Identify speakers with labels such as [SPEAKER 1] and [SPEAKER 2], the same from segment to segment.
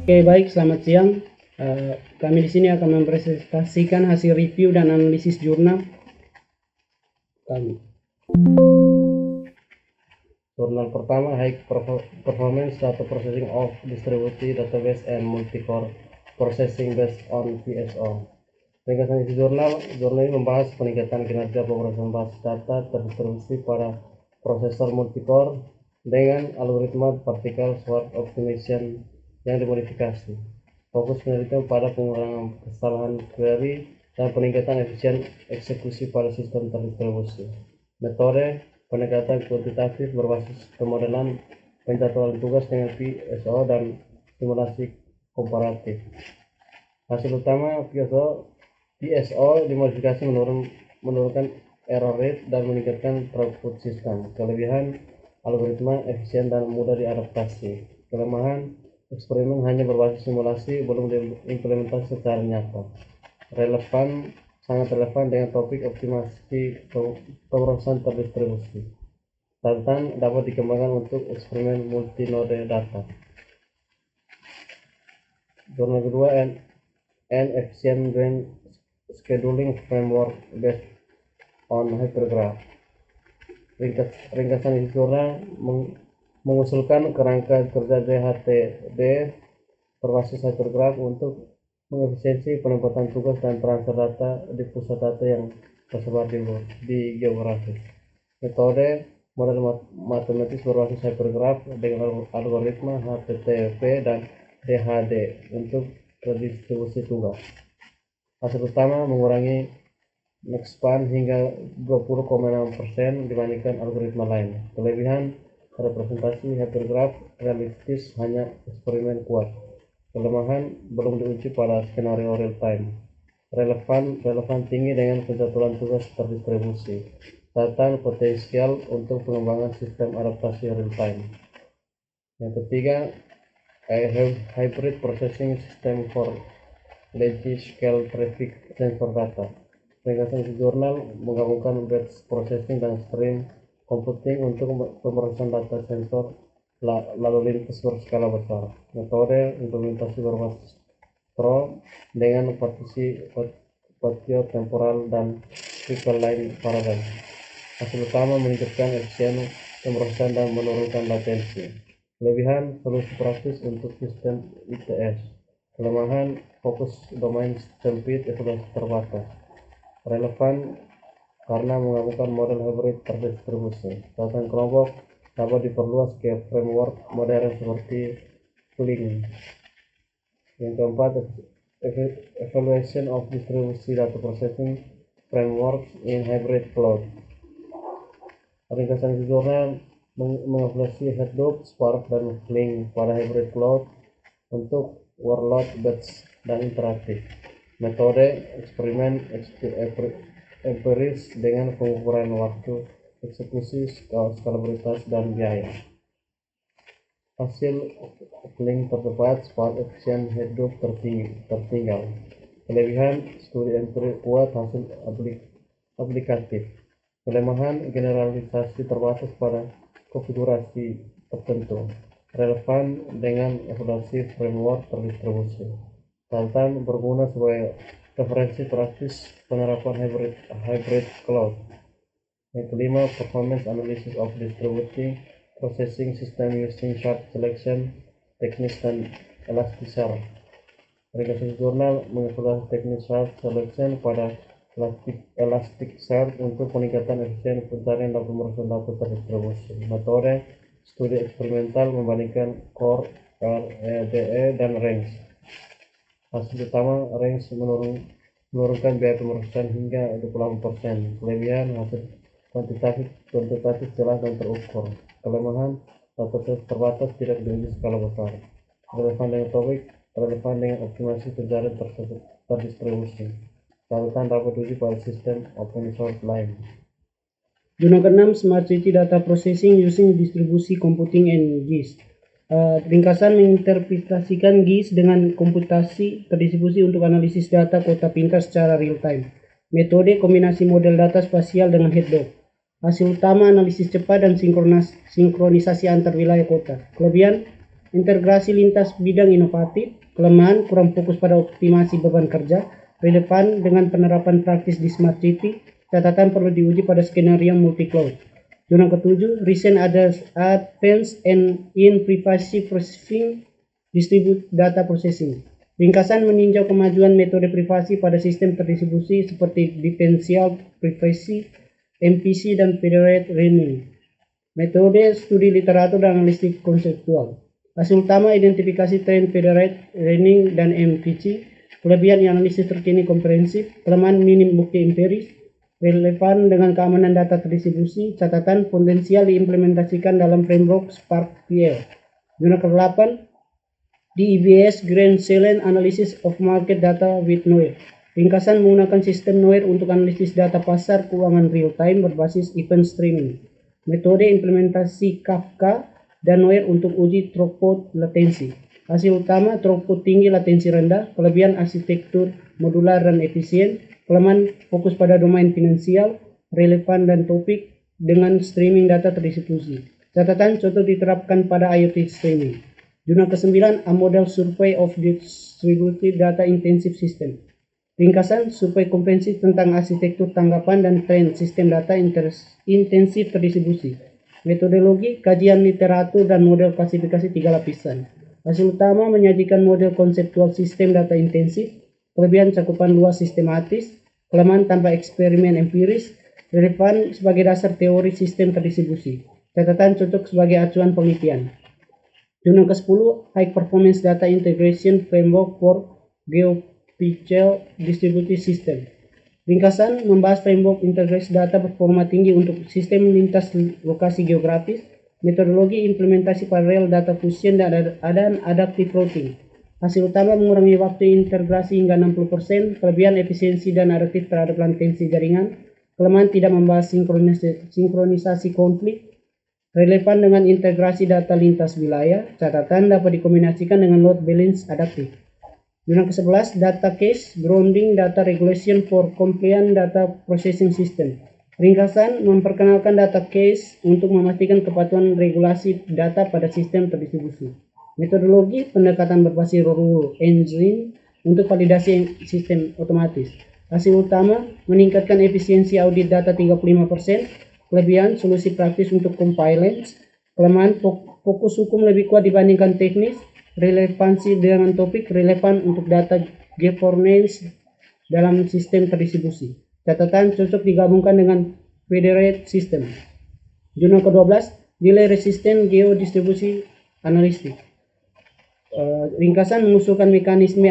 [SPEAKER 1] Oke, baik, selamat siang. Kami di sini akan mempresentasikan hasil review dan analisis jurnal kami.
[SPEAKER 2] Jurnal pertama, High Performance Data Processing of Distributed Database and Multi-Core Processing Based on PSO. Ringkasan isi jurnal ini membahas peningkatan kinerja pemrosesan basis data terdistribusi pada prosesor multicore dengan algoritma particle sort optimization yang dimodifikasi. Fokus penelitian pada pengurangan kesalahan query dan peningkatan efisien eksekusi pada sistem terdistribusi. Metode pendekatan kuantitatif berbasis pemodelan penjadwalan tugas dengan PSO dan simulasi komparatif. Hasil utama PSO dimodifikasi menurunkan error rate dan meningkatkan throughput sistem. Kelebihan algoritma efisien dan mudah diadaptasi. Kelemahan eksperimen hanya berbasis simulasi, belum diimplementasi secara nyata. Sangat relevan dengan topik optimasi pemrosesan terdistribusi. Catatan dapat dikembangkan untuk eksperimen multinode data. Jurnal kedua, an efficient brain scheduling framework based on hypergraph. Ringkasan isi jurnal mengusulkan kerangka kerja DHTD berbasis hypergraph untuk mengefisiensi penempatan tugas dan transfer data di pusat data yang tersebar di geografis. Metode model matematis berbasis hypergraph dengan algoritma HTTP dan DHD untuk redistribusi tugas. Hasil utama mengurangi max-span hingga 20,6% dibandingkan algoritma lain. Kelebihan representasi hypergraph realistis, hanya eksperimen kuat. Kelemahan belum diuji pada skenario real time. Relevan tinggi dengan penjadwalan tugas terdistribusi. Catatan potensial untuk pengembangan sistem adaptasi real time. Yang ketiga, hybrid processing system for large scale traffic sensor data. Ringkasan jurnal menggabungkan batch processing dan stream computing untuk pemrosesan data sensor lalu lintas berskala besar. Metode implementasi berbasis PRO dengan partio temporal dan triple line paradigm. Hasil utama meningkatkan efisien pemrosesan dan menurunkan latensi. Kelebihan solusi praktis untuk sistem ITS. Kelemahan fokus domain sempit, evaluasi terbatas. Relevan karena menggabungkan model hybrid terdistribusi. Catatan kelompok dapat diperluas ke framework modern seperti Flink. Yang keempat, evaluation of distribusi data processing framework in hybrid cloud. Ringkasan jurnal mengevaluasi Hadoop, Spark, dan Flink pada hybrid cloud untuk workload, batch, dan interaktif. Metode eksperimen empiris dengan pengukuran waktu eksekusi, skalabilitas, dan biaya. Hasil Flink tercepat, Spark efisien, Hadoop tertinggal. Kelebihan studi empirik kuat, hasil aplikatif. Kelemahan generalisasi terbatas pada konfigurasi tertentu. Relevan dengan evaluasi framework terdistribusi. Catatan berguna sebagai referensi praktis penerapan hybrid cloud. Yang kelima, performance analysis of distributed processing system using shard selection techniques dan Elasticsearch. Ringkasan jurnal mengevaluasi teknik shard selection pada Elasticsearch untuk peningkatan efisien pencarian dan pemrosesan data terdistribusi. Metode studi eksperimental membandingkan core, REDE, dan range. Hasil utama, range menurunkan biaya pemrosesan hingga 28%. Kelebihan hasil kuantitatif jelas dan terukur. Kelemahan dataset terbatas, tidak diuji skala besar. Relevan dengan topik, relevan dengan optimasi pencarian terdistribusi. Catatan dapat diuji pada sistem open source lain.
[SPEAKER 1] Jurnal ke-6, Smart City Data Processing Using Distributed Computing and GIS. Ringkasan menginterpretasikan GIS dengan komputasi terdistribusi untuk analisis data kota pintar secara real time. Metode kombinasi model data spasial dengan Hadoop. Hasil utama analisis cepat dan sinkronisasi antar wilayah kota. Kelebihan integrasi lintas bidang inovatif. Kelemahan, kurang fokus pada optimasi beban kerja. Relevan dengan penerapan praktis di Smart City. Catatan perlu diuji pada skenario multi-cloud. Zona ketujuh, recent advance in privacy processing, distribute data processing. Ringkasan meninjau kemajuan metode privasi pada sistem terdistribusi seperti differential privacy, MPC, dan federated learning. Metode studi literatur dan analisis konseptual. Hasil utama identifikasi tren federated learning dan MPC. Kelebihan analisis terkini komprehensif. Kelemahan minim bukti empiris. Relevan dengan keamanan data terdistribusi. Catatan potensial diimplementasikan dalam framework SparkPL. Zona ke-8, DEBS Grand Silent Analysis of Market Data with Noir. Ringkasan menggunakan sistem Noir untuk analisis data pasar keuangan real-time berbasis event streaming. Metode implementasi Kafka dan Noir untuk uji throughput latensi. Hasil utama throughput tinggi, latensi rendah. Kelebihan arsitektur modular dan efisien. Kelemahan fokus pada domain finansial, relevan dan topik dengan streaming data terdistribusi. Catatan contoh diterapkan pada IoT streaming. Zona ke-9, a model survey of distributed data intensive system. Ringkasan, survei komprehensif tentang arsitektur tanggapan dan tren sistem data intensif terdistribusi. Metodologi, kajian literatur dan model klasifikasi 3 lapisan. Hasil utama menyajikan model konseptual sistem data intensif. Kelebihan cakupan luas sistematis. Kelemahan tanpa eksperimen empiris. Relevan sebagai dasar teori sistem terdistribusi. Catatan cocok sebagai acuan penelitian. Zona ke-10, High Performance Data Integration Framework for GeoSpatial Distributed System. Ringkasan membahas framework integrasi data performa tinggi untuk sistem lintas lokasi geografis. Metodologi implementasi parallel data fusion dan adaptive routing. Hasil utama mengurangi waktu integrasi hingga 60%, kelebihan efisiensi dan adaptif terhadap latensi jaringan. Kelemahan tidak membahas sinkronisasi konflik. Relevan dengan integrasi data lintas wilayah. Catatan dapat dikombinasikan dengan load balance adaptif. Zona ke-11, data case grounding data regulation for compliant data processing system. Ringkasan memperkenalkan data case untuk memastikan kepatuhan regulasi data pada sistem terdistribusi. Metodologi pendekatan berbasis rule engine untuk validasi sistem otomatis. Hasil utama meningkatkan efisiensi audit data 35%, kelebihan solusi praktis untuk compliance, kelemahan fokus hukum lebih kuat dibandingkan teknis, relevansi dengan topik relevan untuk data governance dalam sistem terdistribusi. Catatan cocok digabungkan dengan federated system. Zona ke-12, delay resistant geodistribusi analistik. Ringkasan mengusulkan mekanisme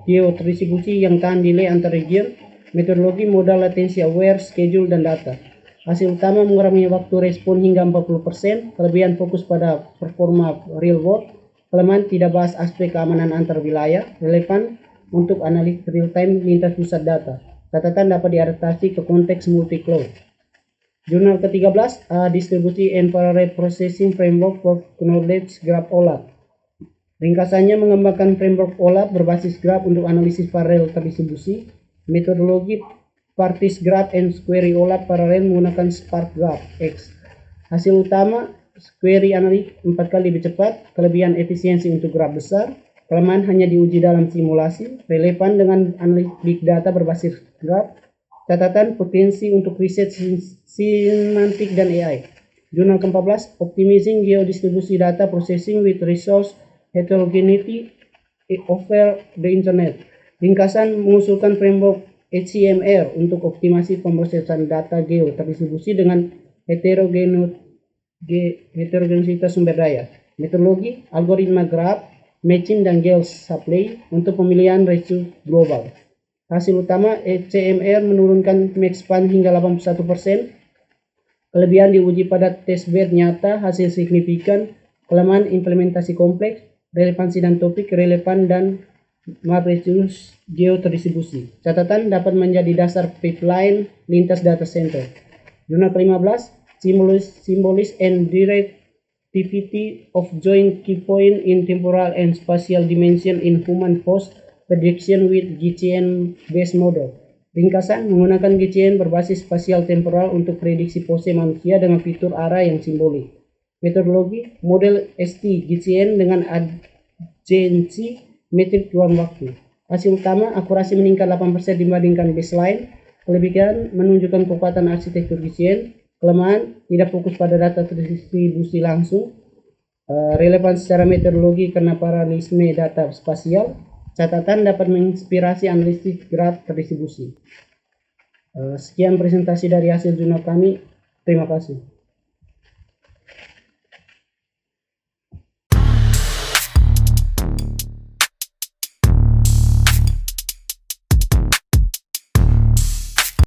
[SPEAKER 1] geoterdistribusi yang tahan delay antar region. Metodologi modal latensi aware, schedule, dan data. Hasil utama mengurangi waktu respon hingga 40%, kelebihan fokus pada performa real world. Kelemahan tidak bahas aspek keamanan antar wilayah, relevan untuk analisis real time lintas pusat data. Catatan dapat diadaptasi ke konteks multi-cloud. Jurnal ke-13, Distributed and Parallel Processing Framework for Knowledge Graph OLAP. Ringkasannya mengembangkan framework OLAP berbasis graph untuk analisis paralel terdistribusi. Metodologi Partis Graph and Query OLAP paralel menggunakan Spark Graph X. Hasil utama, query analytic 4 kali lebih cepat, kelebihan efisiensi untuk graph besar, kelemahan hanya diuji dalam simulasi, relevan dengan analitik big data berbasis graph. Catatan potensi untuk riset semantik dan AI. Jurnal ke-14, Optimizing Geodistribusi Data Processing with Resource Heterogeneity over the Internet. Ringkasan mengusulkan framework HCMR untuk optimasi pemrosesan data geo terdistribusi dengan heterogeneitas sumber daya. Metodologi, algoritma graph, matching, dan geo supply untuk pemilihan rasio global. Hasil utama, HCMR menurunkan max span hingga 81%. Kelebihan diuji pada testbed nyata, hasil signifikan, kelemahan implementasi kompleks, relevansi dan topik relevan dan matrix geoterdistribusi. Catatan dapat menjadi dasar pipeline lintas data center. Jurnal ke-15, Symbols and Directivity of Joint Key Point in Temporal and Spatial Dimension in Human Force Prediction with GCN Based Model. Ringkasan menggunakan GCN berbasis spasial temporal untuk prediksi pose manusia dengan fitur arah yang simbolik. Metodologi model ST-GCN dengan agensi metrik ruang waktu. Hasil utama, akurasi meningkat 8% dibandingkan baseline. Kelebihan menunjukkan kekuatan arsitektur GCN. Kelemahan, tidak fokus pada data terdistribusi langsung. Relevan secara metodologi karena paralelisme data spasial. Catatan dapat menginspirasi analisis graf terdistribusi. Sekian presentasi dari hasil jurnal kami. Terima kasih.